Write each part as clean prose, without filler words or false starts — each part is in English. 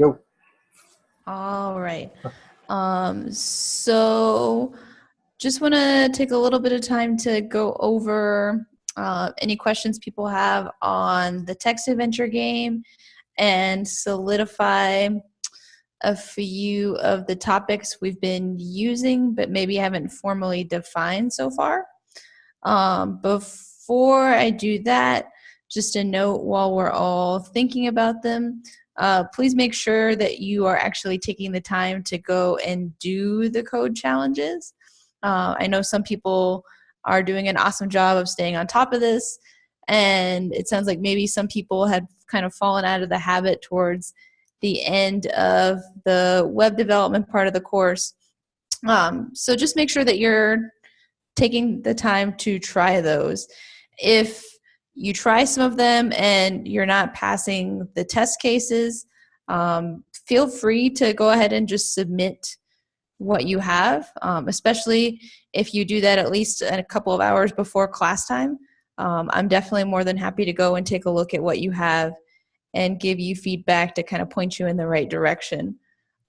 Go. All right. So just want to take a little bit of time to go over any questions people have on the text adventure game and solidify a few of the topics we've been using but maybe haven't formally defined so far. Before I do that, just a note while we're all thinking about them, please make sure that you are actually taking the time to go and do the code challenges. I know some people are doing an awesome job of staying on top of this, and it sounds like maybe some people had kind of fallen out of the habit towards the end of the web development part of the course. So just make sure that you're taking the time to try those. If you try some of them and you're not passing the test cases, feel free to go ahead and just submit what you have, especially if you do that at least a couple of hours before class time. I'm definitely more than happy to go and take a look at what you have and give you feedback to kind of point you in the right direction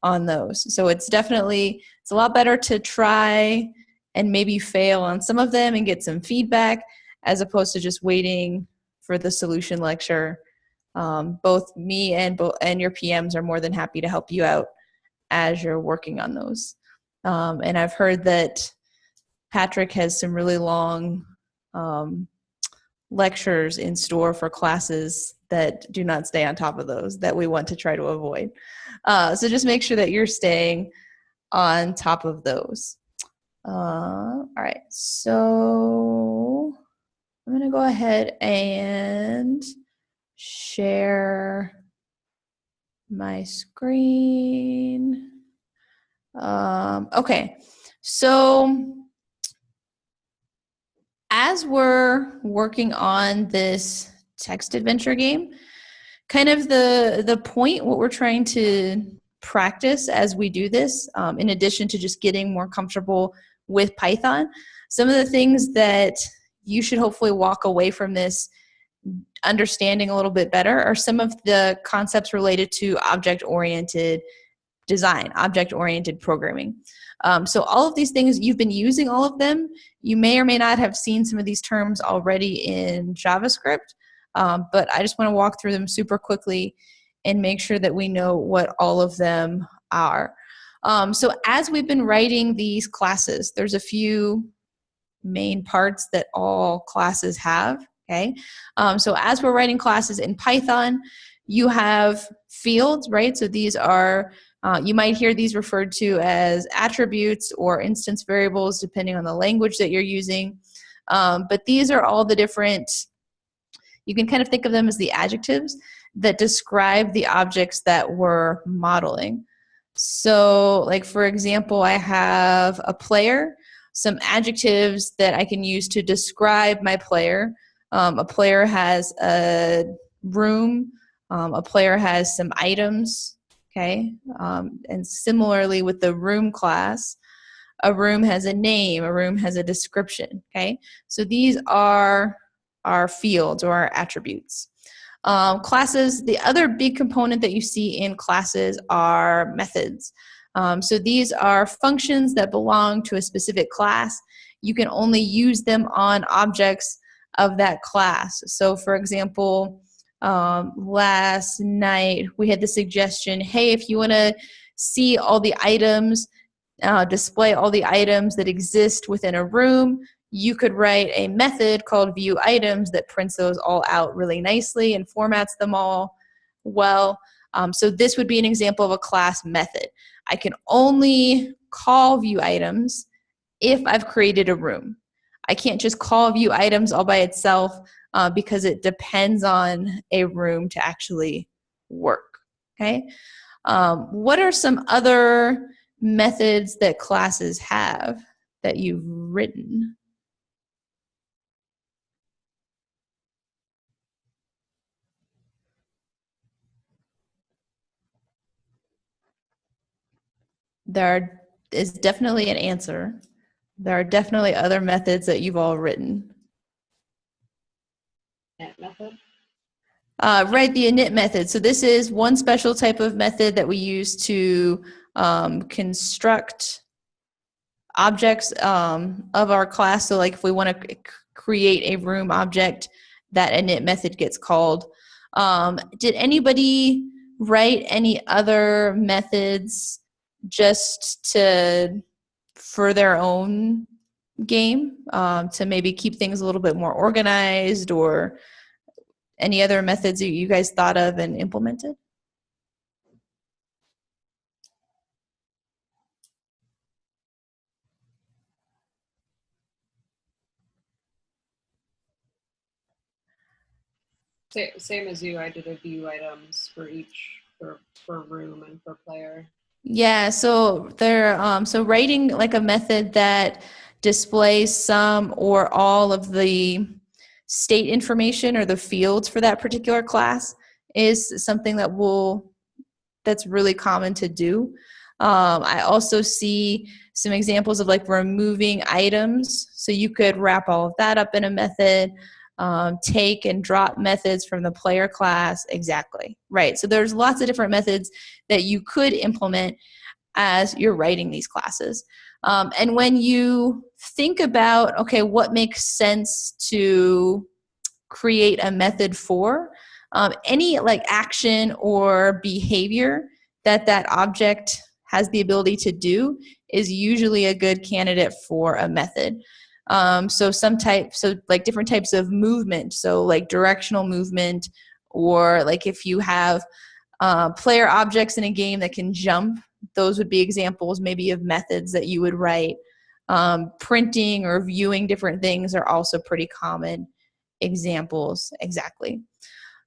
on those. So it's a lot better to try and maybe fail on some of them and get some feedback as opposed to just waiting for the solution lecture. Both me and your PMs are more than happy to help you out as you're working on those. And I've heard that Patrick has some really long lectures in store for classes that do not stay on top of those that we want to try to avoid. So just make sure that you're staying on top of those. All right, so I'm going to go ahead and share my screen. Okay, so as we're working on this text adventure game, kind of the point, what we're trying to practice as we do this, in addition to just getting more comfortable with Python, some of the things that you should hopefully walk away from this understanding a little bit better are some of the concepts related to object-oriented design, object-oriented programming. So all of these things, you've been using all of them. You may or may not have seen some of these terms already in JavaScript, but I just want to walk through them super quickly and make sure that we know what all of them are. So as we've been writing these classes, there's a few main parts that all classes have, okay? So as we're writing classes in Python, you have fields, right? So these are, you might hear these referred to as attributes or instance variables, depending on the language that you're using. But these are all the different, you can kind of think of them as the adjectives that describe the objects that we're modeling. So like, for example, I have a player, some adjectives that I can use to describe my player. A player has a room, a player has some items, okay? And similarly with the room class, a room has a name, a room has a description, okay? So these are our fields or our attributes. Classes, the other big component that you see in classes are methods. So these are functions that belong to a specific class. You can only use them on objects of that class. So for example, last night we had the suggestion, hey, if you want to see all the items, display all the items that exist within a room, you could write a method called viewItems that prints those all out really nicely and formats them all well. So this would be an example of a class method. I can only call viewItems if I've created a room. I can't just call viewItems all by itself because it depends on a room to actually work, okay? What are some other methods that classes have that you've written? There is definitely an answer. There are definitely other methods that you've all written. Net method? Right, the init method. So this is one special type of method that we use to construct objects of our class. So like if we want to create a room object, that init method gets called. Did anybody write any other methods just for their own game, to maybe keep things a little bit more organized, or any other methods that you guys thought of and implemented? Same as you, I did a view items for each, for room and for player. Yeah, so so writing like a method that displays some or all of the state information or the fields for that particular class is something that's really common to do. I also see some examples of like removing items. So you could wrap all of that up in a method, take and drop methods from the player class. Exactly. Right. So there's lots of different methods that you could implement as you're writing these classes. And when you think about, okay, what makes sense to create a method for, any like action or behavior that object has the ability to do is usually a good candidate for a method. So like different types of movement, so like directional movement, or like if you have player objects in a game that can jump, those would be examples maybe of methods that you would write. Printing or viewing different things are also pretty common examples. Exactly.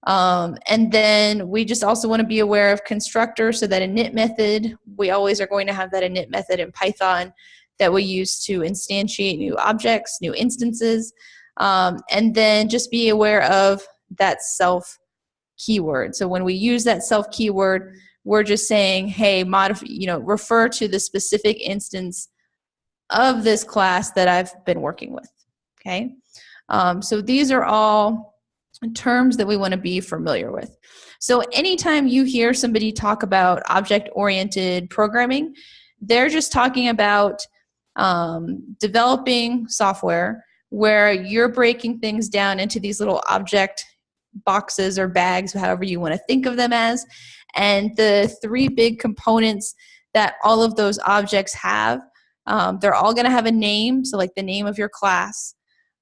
And then we just also want to be aware of constructor, so that init method, we always are going to have that init method in Python that we use to instantiate new objects, new instances. And then just be aware of that self keyword. So when we use that self keyword, we're just saying, hey, refer to the specific instance of this class that I've been working with. Okay. So these are all terms that we want to be familiar with. So anytime you hear somebody talk about object-oriented programming, they're just talking about developing software where you're breaking things down into these little object boxes or bags, however you want to think of them as. And the three big components that all of those objects have, they're all going to have a name, so like the name of your class.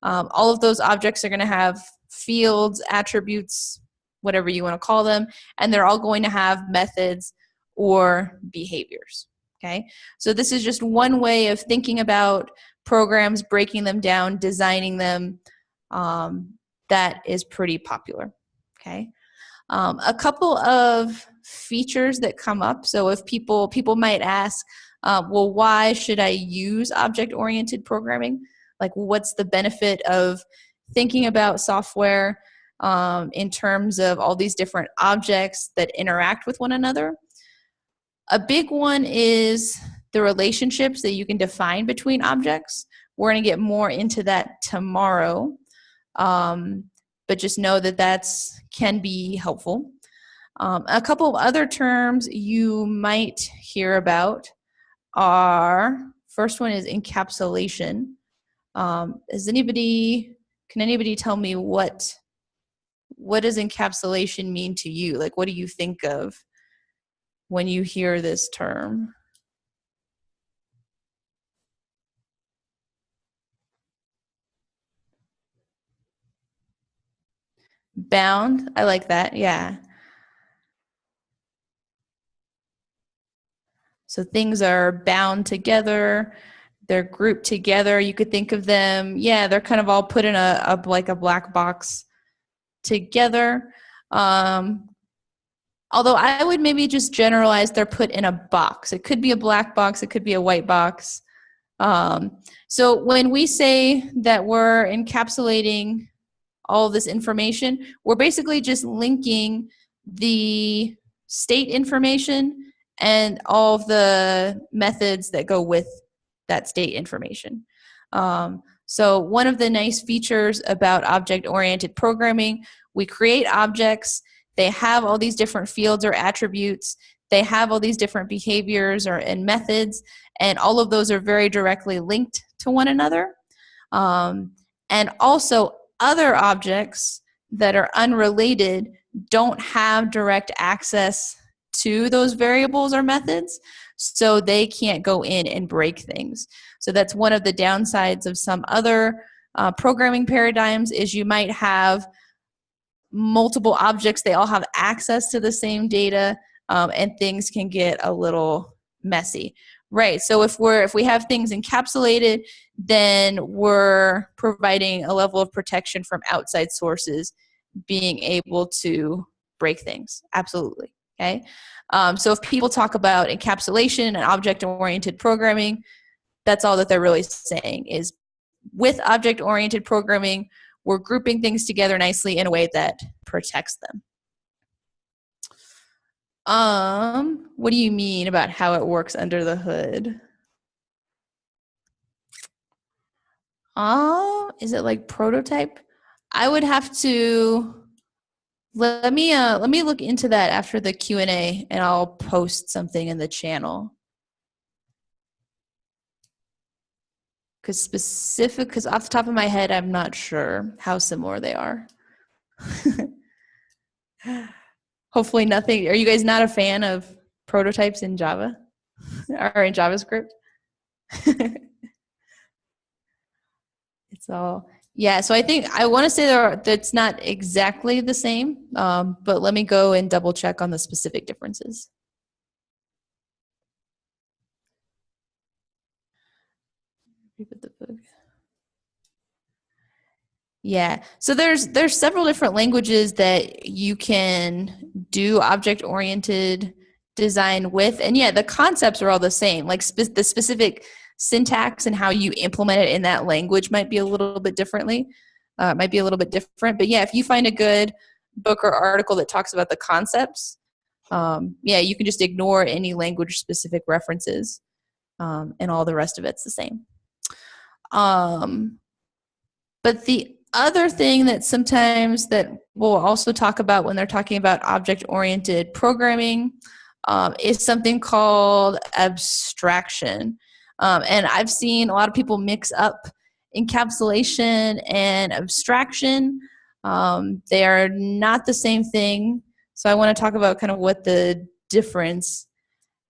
All of those objects are going to have fields, attributes, whatever you want to call them, and they're all going to have methods or behaviors. Okay, so this is just one way of thinking about programs, breaking them down, designing them. That is pretty popular. Okay, a couple of features that come up. So if people might ask, well, why should I use object-oriented programming? Like, what's the benefit of thinking about software in terms of all these different objects that interact with one another? A big one is the relationships that you can define between objects. We're going to get more into that tomorrow, but just know that can be helpful. A couple of other terms you might hear about are, first one is encapsulation. Can anybody tell me what does encapsulation mean to you? Like, what do you think of when you hear this term? Bound, I like that, yeah. So things are bound together, they're grouped together. You could think of them, yeah, they're kind of all put in a black box together. Although I would maybe just generalize they're put in a box. It could be a black box, it could be a white box. So when we say that we're encapsulating all this information, we're basically just linking the state information and all of the methods that go with that state information. So one of the nice features about object-oriented programming we create objects. They have all these different fields or attributes. They have all these different behaviors and methods, and all of those are very directly linked to one another. And also, other objects that are unrelated don't have direct access to those variables or methods, so they can't go in and break things. So that's one of the downsides of some other programming paradigms, is you might have multiple objects, they all have access to the same data, and things can get a little messy. Right. So if we have things encapsulated, then we're providing a level of protection from outside sources being able to break things. Absolutely. Okay. So if people talk about encapsulation and object-oriented programming, that's all that they're really saying is, with object-oriented programming, we're grouping things together nicely in a way that protects them. What do you mean about how it works under the hood? Is it like prototype? I would have to let me look into that after the Q&A, and I'll post something in the channel. Because off the top of my head, I'm not sure how similar they are. Hopefully nothing. Are you guys not a fan of prototypes in Java or in JavaScript? It's all, yeah. So I think I want to say that's not exactly the same, but let me go and double check on the specific differences. Yeah, so there's several different languages that you can do object-oriented design with, and yeah, the concepts are all the same. Like the specific syntax and how you implement it in that language might be a little bit different. But yeah, if you find a good book or article that talks about the concepts, yeah, you can just ignore any language-specific references, and all the rest of it's the same. But the other thing that sometimes that we'll also talk about when they're talking about object-oriented programming is something called abstraction. And I've seen a lot of people mix up encapsulation and abstraction. They are not the same thing. So I want to talk about kind of what the difference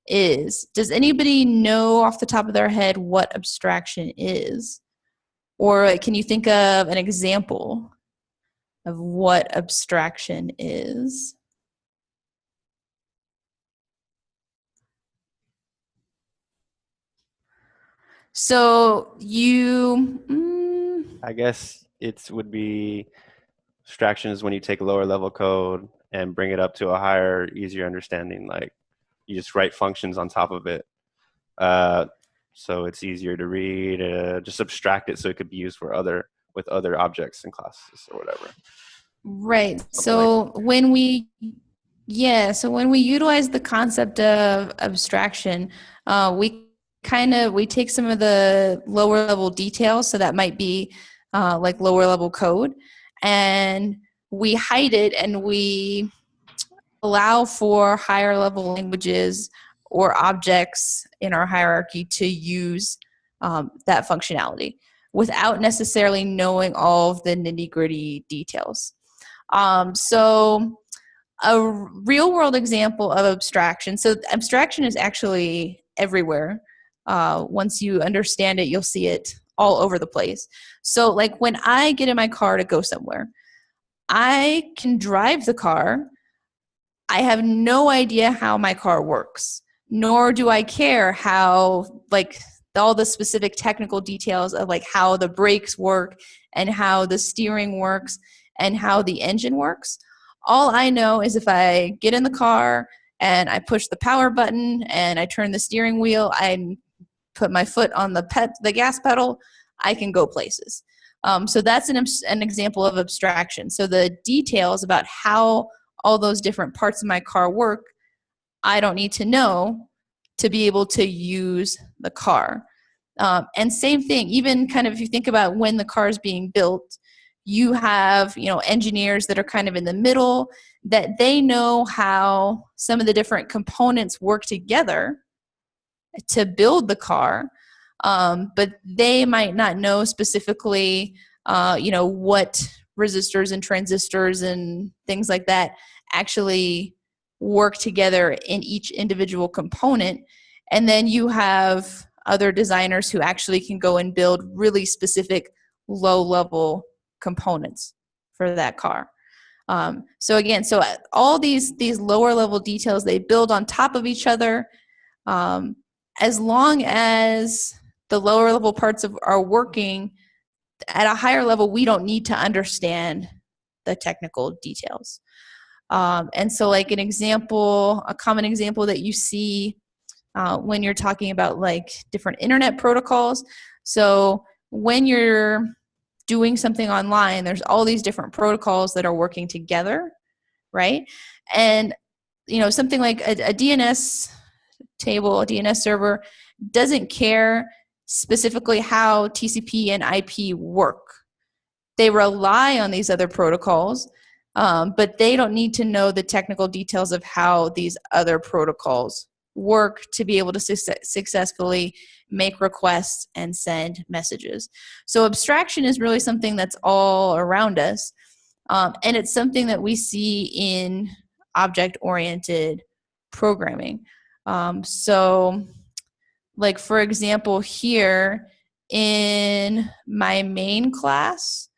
is. Does anybody know off the top of their head what abstraction is? Or can you think of an example of what abstraction is? So I guess it would be abstractions when you take lower level code and bring it up to a higher, easier understanding. Like you just write functions on top of it. So it's easier to read, just abstract it so it could be used with other objects and classes or whatever. Right. So when we utilize the concept of abstraction, we take some of the lower level details, so that might be like lower level code, and we hide it and we allow for higher level languages or objects in our hierarchy to use that functionality without necessarily knowing all of the nitty-gritty details. So a real world example of abstraction. So abstraction is actually everywhere. Once you understand it, you'll see it all over the place. So like when I get in my car to go somewhere, I can drive the car. I have no idea how my car works, nor do I care how, like, all the specific technical details of like how the brakes work and how the steering works and how the engine works. All I know is if I get in the car and I push the power button and I turn the steering wheel, I put my foot on the gas pedal, I can go places. So that's an example of abstraction. So the details about how all those different parts of my car work, I don't need to know to be able to use the car. And same thing, even kind of if you think about when the car is being built, you have, engineers that are kind of in the middle, that they know how some of the different components work together to build the car, but they might not know specifically, what resistors and transistors and things like that actually work together in each individual component. And then you have other designers who actually can go and build really specific low-level components for that car. So all these lower level details, they build on top of each other. As long as the lower level parts are working at a higher level, we don't need to understand the technical details. And so like a common example that you see when you're talking about like different internet protocols. So when you're doing something online, there's all these different protocols that are working together, right? And something like a DNS table, a DNS server doesn't care specifically how TCP and IP work. They rely on these other protocols, but they don't need to know the technical details of how these other protocols work to be able to successfully make requests and send messages. So abstraction is really something that's all around us, and it's something that we see in object-oriented programming. So like for example here in my main class,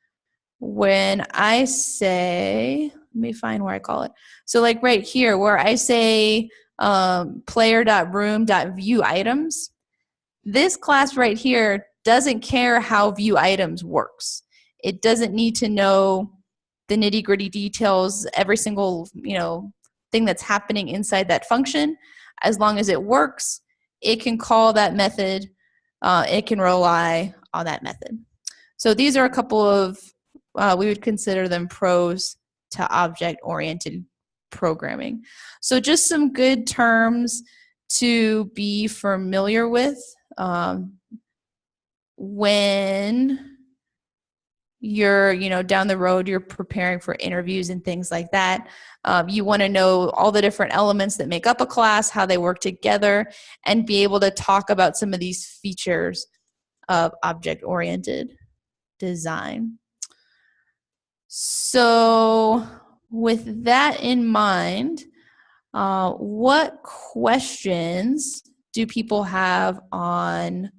when I say, let me find where I call it. So like right here where I say player.room.view items, this class right here doesn't care how view items works. It doesn't need to know the nitty-gritty details, every single thing that's happening inside that function. As long as it works, it can call that method. It can rely on that method. So these are a couple of we would consider them pros to object-oriented programming. So just some good terms to be familiar with when you're down the road, you're preparing for interviews and things like that. You want to know all the different elements that make up a class, how they work together, and be able to talk about some of these features of object-oriented design. So with that in mind, what questions do people have on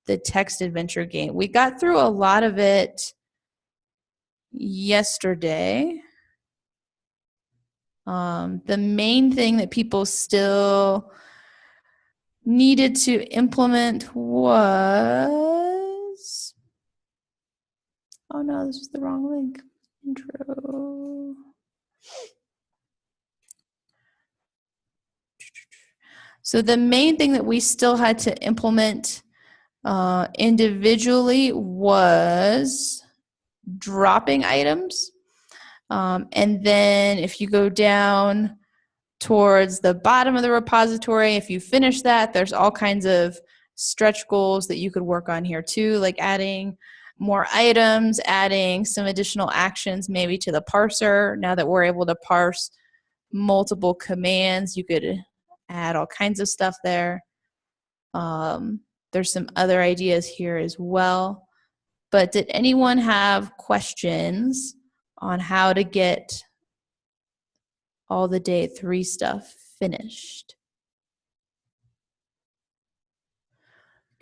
the text adventure game? We got through a lot of it yesterday. The main thing that people still needed to implement was, oh no, this was the wrong link. Intro. So the main thing that we still had to implement individually was dropping items. And then if you go down towards the bottom of the repository, if you finish that, there's all kinds of stretch goals that you could work on here too, like adding more items, adding some additional actions maybe to the parser. Now that we're able to parse multiple commands, you could add all kinds of stuff there. There's some other ideas here as well. But did anyone have questions on how to get all the day 3 stuff finished?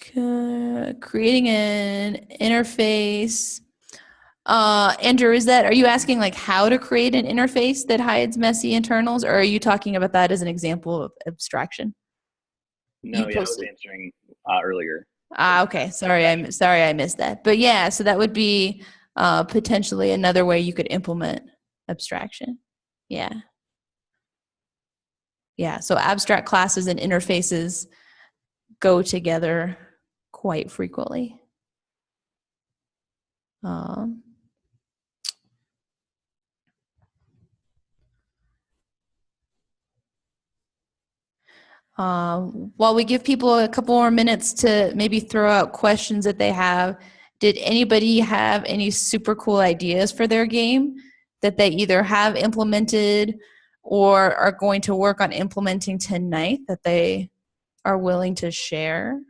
Creating an interface. Andrew, are you asking like how to create an interface that hides messy internals, or are you talking about that as an example of abstraction? No, I was answering earlier. Okay. Sorry, I missed that. But yeah, so that would be potentially another way you could implement abstraction. Yeah. Yeah. So abstract classes and interfaces go together quite frequently. While we give people a couple more minutes to maybe throw out questions that they have, Did anybody have any super cool ideas for their game that they either have implemented or are going to work on implementing tonight that they are willing to share?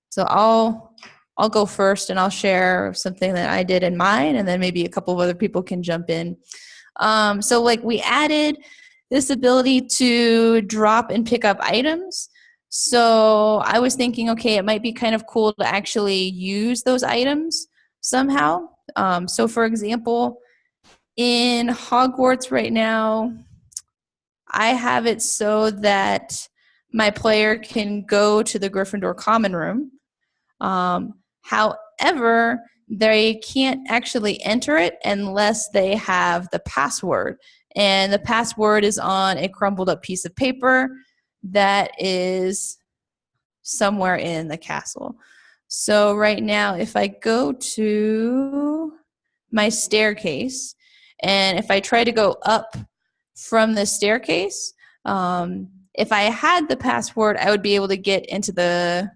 So I'll go first, and I'll share something that I did in mine, and then maybe a couple of other people can jump in. So like we added this ability to drop and pick up items. So I was thinking, okay, it might be kind of cool to actually use those items somehow. So for example, in Hogwarts right now, I have it so that my player can go to the Gryffindor common room. However, they can't actually enter it unless they have the password. And the password is on a crumbled up piece of paper that is somewhere in the castle. So right now, if I go to my staircase, and if I try to go up from the staircase, if I had the password, I would be able to get into the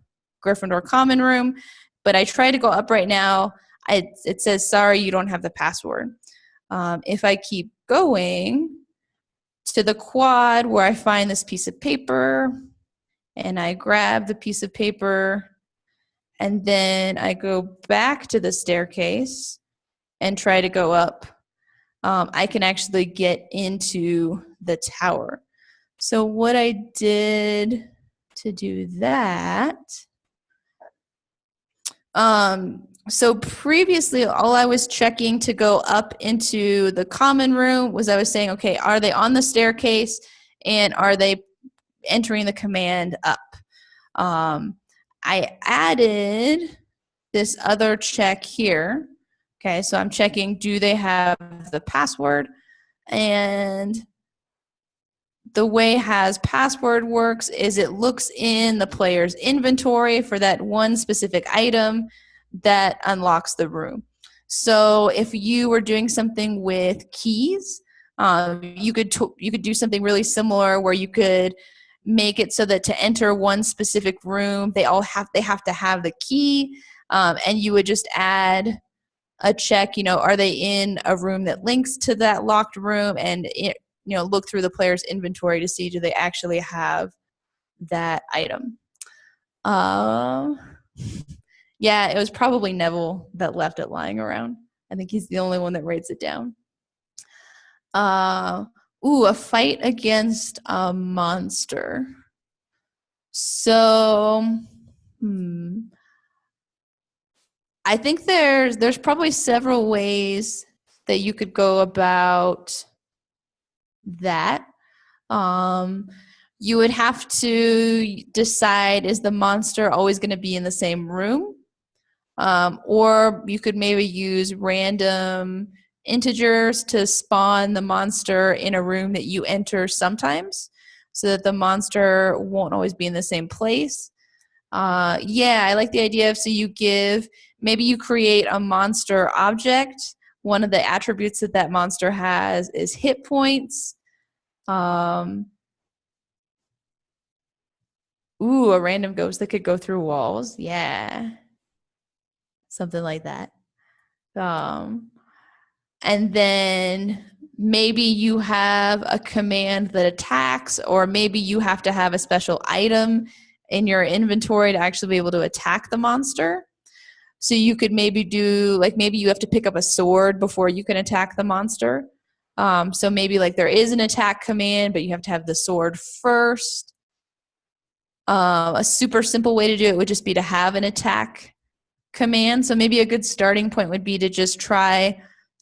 Gryffindor common room. But I try to go up right now, it says, sorry, you don't have the password. If I keep going to the quad where I find this piece of paper, and I grab the piece of paper, and then I go back to the staircase and try to go up, I can actually get into the tower. So what I did to do that, so previously all I was checking to go up into the common room was I was saying, okay, are they on the staircase and are they entering the command up? I added this other check here. Okay, so I'm checking, do they have the password? And the way has password works is it looks in the player's inventory for that one specific item that unlocks the room. So if you were doing something with keys, you could do something really similar where you could make it so that to enter one specific room, they have to have the key, and you would just add a check. Are they in a room that links to that locked room, and look through the player's inventory to see do they actually have that item. Yeah, it was probably Neville that left it lying around. I think he's the only one that writes it down. A fight against a monster. So, I think there's probably several ways that you could go about that. You would have to decide, is the monster always going to be in the same room? Or you could maybe use random integers to spawn the monster in a room that you enter sometimes so that the monster won't always be in the same place. I like the idea of, so maybe you create a monster object. One of the attributes that monster has is hit points. A random ghost that could go through walls. Yeah. Something like that. And then maybe you have a command that attacks, or maybe you have to have a special item in your inventory to actually be able to attack the monster. So you could maybe do, maybe you have to pick up a sword before you can attack the monster. So maybe there is an attack command, but you have to have the sword first. A super simple way to do it would just be to have an attack command. So maybe a good starting point would be to just try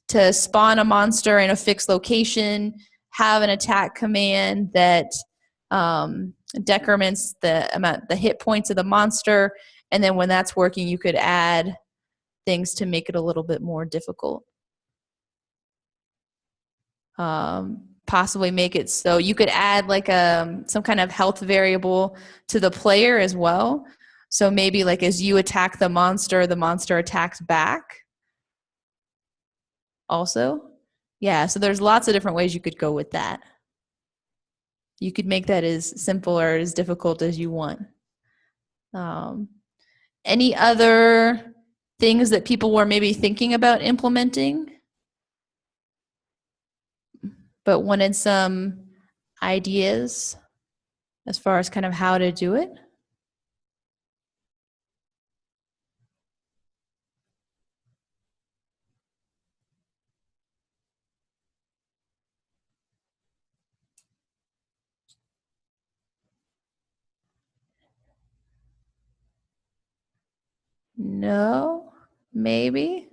to spawn a monster in a fixed location, have an attack command that decrements the hit points of the monster, and then when that's working, you could add things to make it a little bit more difficult. Possibly make it so you could add some kind of health variable to the player as well. So maybe as you attack the monster attacks back also. Yeah, so there's lots of different ways you could go with that. You could make that as simple or as difficult as you want. Any other things that people were maybe thinking about implementing, but wanted some ideas as far as kind of how to do it? No, maybe.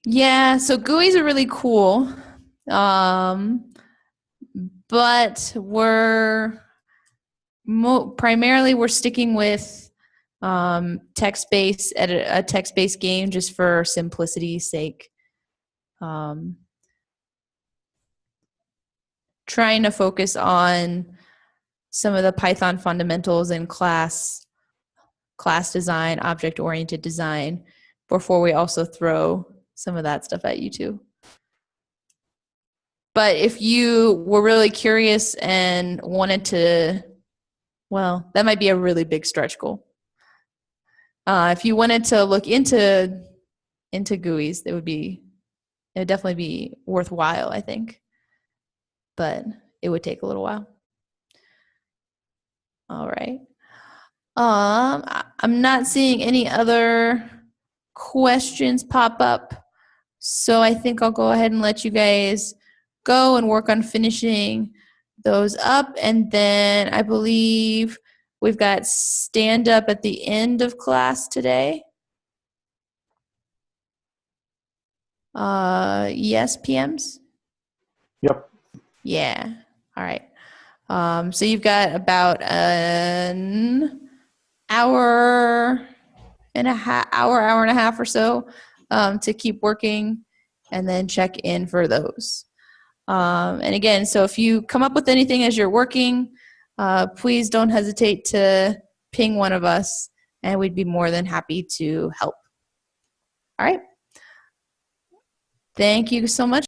Yeah, so GUIs are really cool. But primarily we're sticking with text-based, a text-based game just for simplicity's sake. Trying to focus on some of the Python fundamentals in class design, object-oriented design, before we also throw some of that stuff at you too. But if you were really curious and wanted to, well, that might be a really big stretch goal. If you wanted to look into GUIs, it would definitely be worthwhile, I think. But it would take a little while. All right. I'm not seeing any other questions pop up, so I think I'll go ahead and let you guys go and work on finishing those up, and then I believe we've got stand up at the end of class today. Yes, PMs? Yep. Yeah. All right. So you've got about an hour and a half or so to keep working, and then check in for those. And again, so if you come up with anything as you're working, please don't hesitate to ping one of us, and we'd be more than happy to help. All right. Thank you so much.